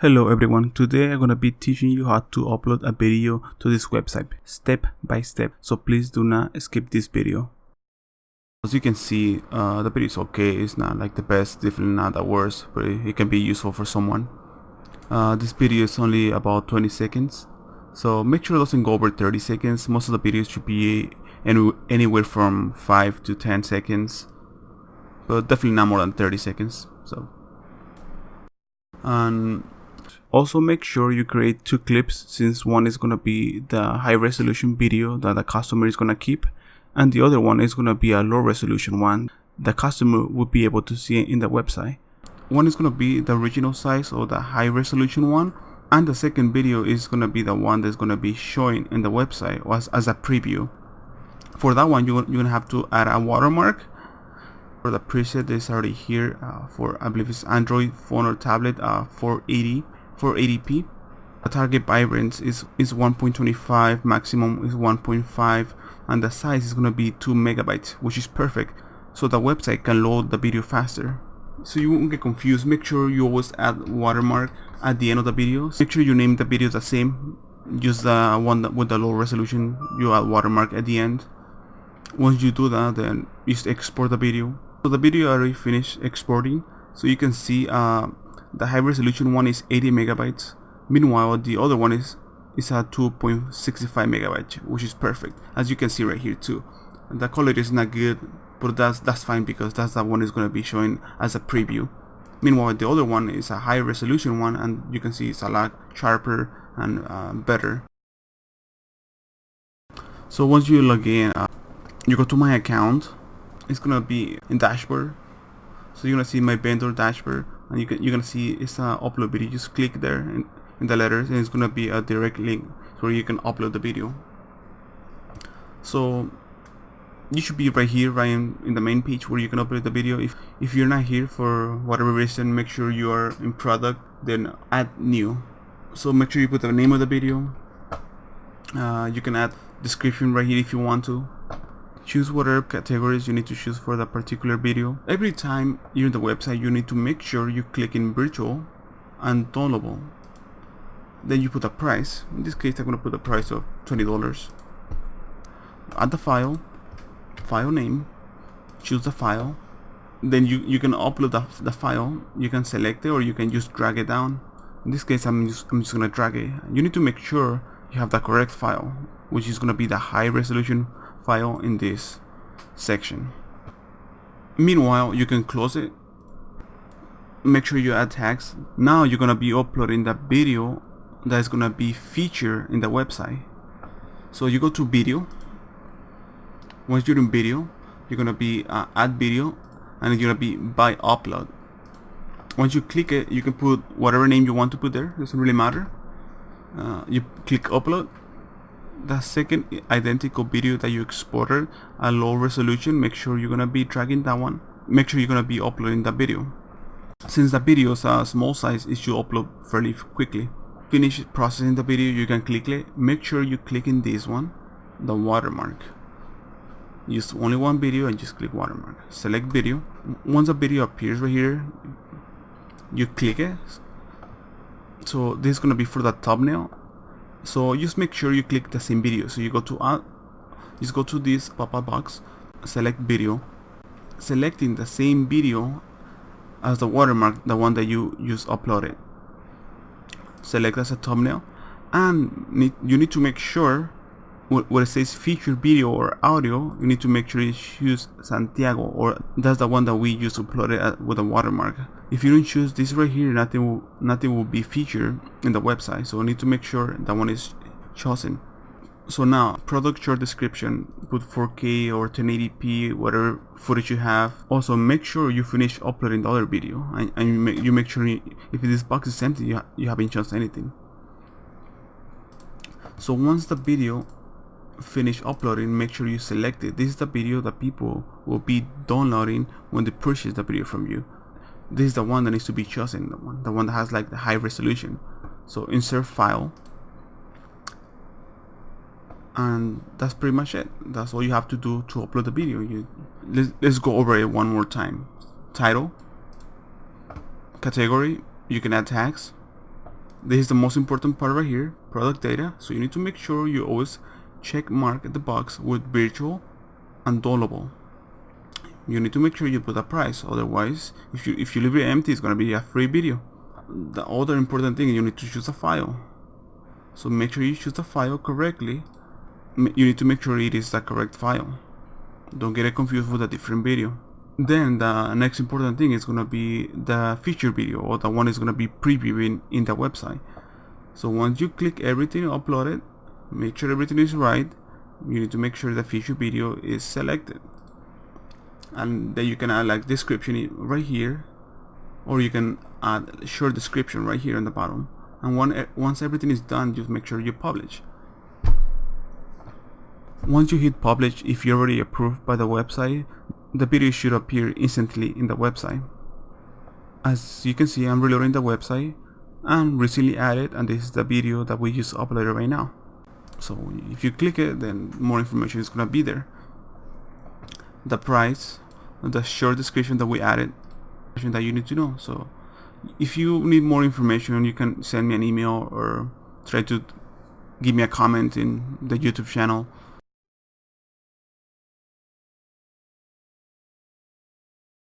Hello everyone, today I'm gonna be teaching you how to upload a video to this website step by step, so please do not skip this video. As you can see, the video is okay. It's not like the best, definitely not the worst, but it can be useful for someone. This video is only about 20 seconds, so make sure it doesn't go over 30 seconds. Most of the videos should be anywhere from 5 to 10 seconds, but definitely not more than 30 seconds. And also make sure you create two clips, since one is going to be the high resolution video that the customer is going to keep, and the other one is going to be a low resolution one the customer will be able to see in the website. One is going to be the original size or the high resolution one, and the second video is going to be the one that's going to be showing in the website as a preview. For that one, you're going to have to add a watermark. For the preset is already here for, I believe it's Android phone or tablet, 480p. The target vibrance is 1.25, maximum is 1.5, and the size is going to be 2 megabytes, which is perfect, so the website can load the video faster. So you won't get confused, make sure you always add watermark at the end of the video. Make sure you name the video the same. Use the one with the low resolution, you add watermark at the end. Once you do that, then you just export the video. So the video already finished exporting, so you can see the high resolution one is 80 megabytes. Meanwhile, the other one is at 2.65 megabytes, which is perfect, as you can see right here too. And the quality is not good, but that's fine, because that's the one is going to be showing as a preview. Meanwhile, the other one is a high resolution one, and you can see it's a lot sharper and better. So once you log in, you go to my account. It's gonna be in dashboard, so you're gonna see my vendor dashboard, and you're gonna see it's a upload video. Just click there in the letters, and it's gonna be a direct link where you can upload the video. So you should be right here, right in the main page where you can upload the video. If you're not here for whatever reason, make sure you are in product, then add new. So make sure you put the name of the video. You can add description right here if you want to. Choose whatever categories you need to choose for that particular video. Every time you're in the website, you need to make sure you click in virtual and downloadable. Then you put a price. In this case, I'm going to put a price of $20. Add the file name, choose the file. Then you can upload the file. You can select it, or you can just drag it down. In this case, I'm just going to drag it. You need to make sure you have the correct file, which is going to be the high resolution file in this section. Meanwhile, you can close it. Make sure you add tags. Now you're gonna be uploading the video that is gonna be featured in the website. So you go to video. Once you're in video, you're gonna be add video, and it's gonna be by upload. Once you click it, you can put whatever name you want to put there. Doesn't really matter. You click upload. The second identical video that you exported at low resolution, make sure you're gonna be dragging that one. Make sure you're gonna be uploading the video. Since the video is a small size, it should upload fairly quickly. Finish processing the video, you can click it. Make sure you click in this one, the watermark. Use only one video and just click watermark. Select video. Once the video appears right here, you click it. So this is gonna be for the thumbnail. So just make sure you click the same video. So you go to just go to this pop-up box, select video, selecting the same video as the watermark, the one that you just uploaded. Select as a thumbnail, and you need to make sure where it says featured video or audio, you need to make sure you choose Santiago, or that's the one that we just uploaded with a watermark. If you don't choose this right here, nothing will be featured in the website, so you need to make sure that one is chosen. So now, product short description, put 4K or 1080p, whatever footage you have. Also, make sure you finish uploading the other video, and you make sure if this box is empty, you haven't chosen anything. So once the video finish uploading, make sure you select it. This is the video that people will be downloading when they purchase the video from you. This is the one that needs to be chosen, the one that has like the high resolution. So insert file, and that's pretty much it. That's all you have to do to upload the video. Let's go over it one more time. Title, category, you can add tags. This is the most important part right here, product data. So you need to make sure you always check mark the box with virtual and downloadable. You need to make sure you put a price, otherwise if you leave it empty, it's gonna be a free video. The other important thing, you need to choose a file. So make sure you choose the file correctly. You need to make sure it is the correct file. Don't get it confused with a different video. Then the next important thing is gonna be the feature video, or the one is gonna be previewing in the website. So once you click everything uploaded, make sure everything is right. You need to make sure the feature video is selected, and then you can add like description right here, or you can add short description right here on the bottom. And once everything is done, just make sure you publish. Once you hit publish, if you're already approved by the website, the video should appear instantly in the website. As you can see, I'm reloading the website and recently added, and this is the video that we just uploaded right now. So if you click it, then more information is gonna be there. The price, the short description that we added, that you need to know. So if you need more information, you can send me an email or try to give me a comment in the YouTube channel.